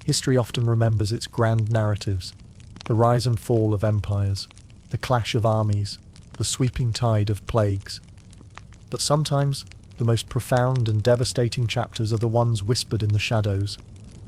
History often remembers its grand narratives, the rise and fall of empires, the clash of armies, the sweeping tide of plagues. But sometimes, the most profound and devastating chapters are the ones whispered in the shadows,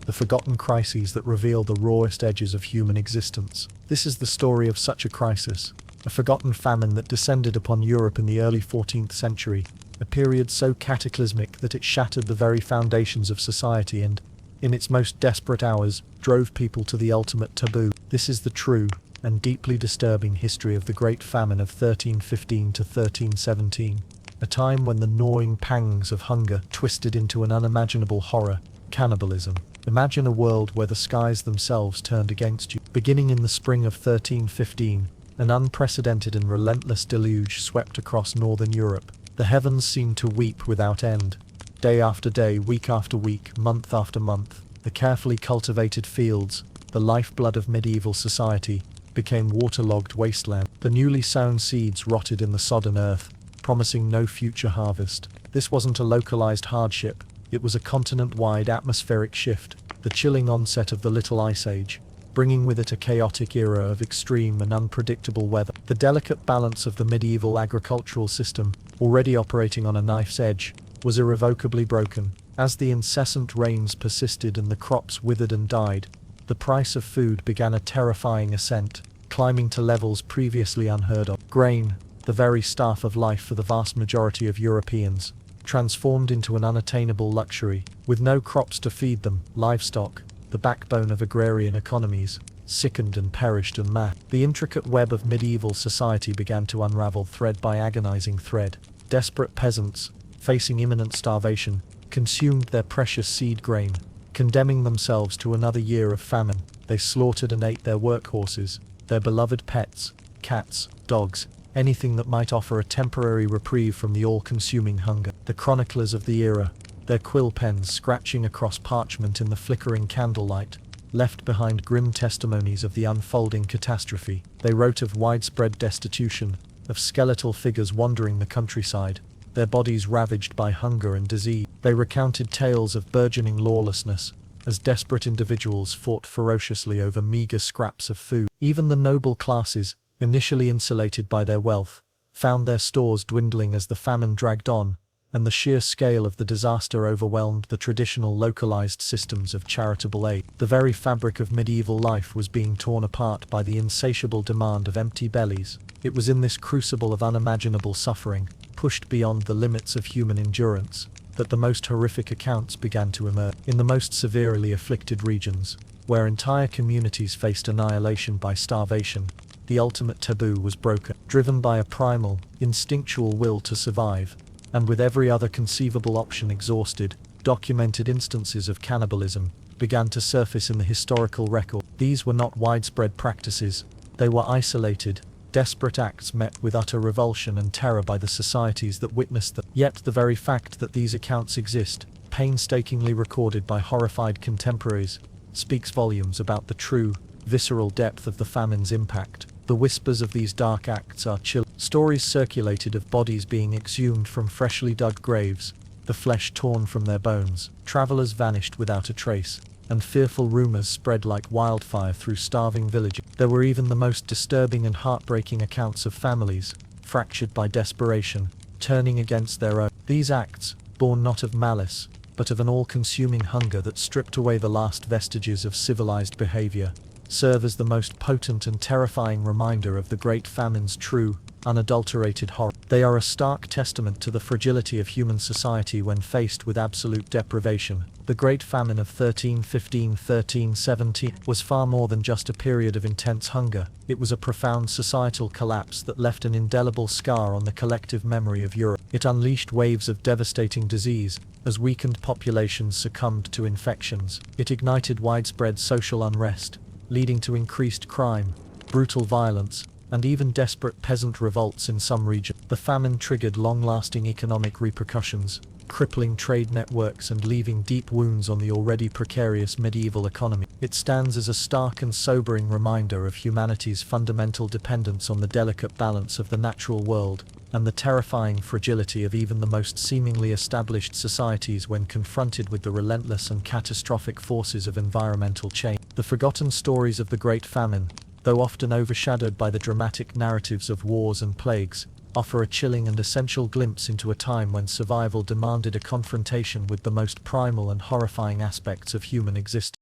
the forgotten crises that reveal the rawest edges of human existence. This is the story of such a crisis, a forgotten famine that descended upon Europe in the early 14th century, a period so cataclysmic that it shattered the very foundations of society and, in its most desperate hours, drove people to the ultimate taboo. This is the true and deeply disturbing history of the Great Famine of 1315 to 1317, a time when the gnawing pangs of hunger twisted into an unimaginable horror, cannibalism. Imagine a world where the skies themselves turned against you. Beginning in the spring of 1315, an unprecedented and relentless deluge swept across northern Europe. The heavens seemed to weep without end. Day after day, week after week, month after month, the carefully cultivated fields, the lifeblood of medieval society, became waterlogged wasteland. The newly sown seeds rotted in the sodden earth, promising no future harvest. This wasn't a localized hardship, it was a continent-wide atmospheric shift, the chilling onset of the Little Ice Age, bringing with it a chaotic era of extreme and unpredictable weather. The delicate balance of the medieval agricultural system, already operating on a knife's edge, was irrevocably broken. As the incessant rains persisted and the crops withered and died, the price of food began a terrifying ascent, climbing to levels previously unheard of. Grain, the very staff of life for the vast majority of Europeans, transformed into an unattainable luxury. With no crops to feed them, livestock, the backbone of agrarian economies, sickened and perished en masse. The intricate web of medieval society began to unravel thread by agonizing thread. Desperate peasants, facing imminent starvation, consumed their precious seed grain, condemning themselves to another year of famine. They slaughtered and ate their workhorses, their beloved pets, cats, dogs, anything that might offer a temporary reprieve from the all-consuming hunger. The chroniclers of the era, their quill pens scratching across parchment in the flickering candlelight, left behind grim testimonies of the unfolding catastrophe. They wrote of widespread destitution, of skeletal figures wandering the countryside, their bodies ravaged by hunger and disease. They recounted tales of burgeoning lawlessness, as desperate individuals fought ferociously over meager scraps of food. Even the noble classes, initially insulated by their wealth, found their stores dwindling as the famine dragged on, and the sheer scale of the disaster overwhelmed the traditional localized systems of charitable aid. The very fabric of medieval life was being torn apart by the insatiable demand of empty bellies. It was in this crucible of unimaginable suffering, pushed beyond the limits of human endurance, that the most horrific accounts began to emerge. In the most severely afflicted regions, where entire communities faced annihilation by starvation, the ultimate taboo was broken. Driven by a primal, instinctual will to survive, and with every other conceivable option exhausted, documented instances of cannibalism began to surface in the historical record. These were not widespread practices, they were isolated, desperate acts met with utter revulsion and terror by the societies that witnessed them. Yet the very fact that these accounts exist, painstakingly recorded by horrified contemporaries, speaks volumes about the true, visceral depth of the famine's impact. The whispers of these dark acts are chilling. Stories circulated of bodies being exhumed from freshly dug graves, the flesh torn from their bones, travelers vanished without a trace, and fearful rumors spread like wildfire through starving villages. There were even the most disturbing and heartbreaking accounts of families, fractured by desperation, turning against their own. These acts, born not of malice, but of an all-consuming hunger that stripped away the last vestiges of civilized behavior, serve as the most potent and terrifying reminder of the Great Famine's true, unadulterated horror. They are a stark testament to the fragility of human society when faced with absolute deprivation. The Great Famine of 1315-1317 was far more than just a period of intense hunger. It was a profound societal collapse that left an indelible scar on the collective memory of Europe. It unleashed waves of devastating disease, as weakened populations succumbed to infections. It ignited widespread social unrest, leading to increased crime, brutal violence, and even desperate peasant revolts in some regions. The famine triggered long-lasting economic repercussions, crippling trade networks and leaving deep wounds on the already precarious medieval economy. It stands as a stark and sobering reminder of humanity's fundamental dependence on the delicate balance of the natural world, and the terrifying fragility of even the most seemingly established societies when confronted with the relentless and catastrophic forces of environmental change. The forgotten stories of the Great Famine, though often overshadowed by the dramatic narratives of wars and plagues, offer a chilling and essential glimpse into a time when survival demanded a confrontation with the most primal and horrifying aspects of human existence.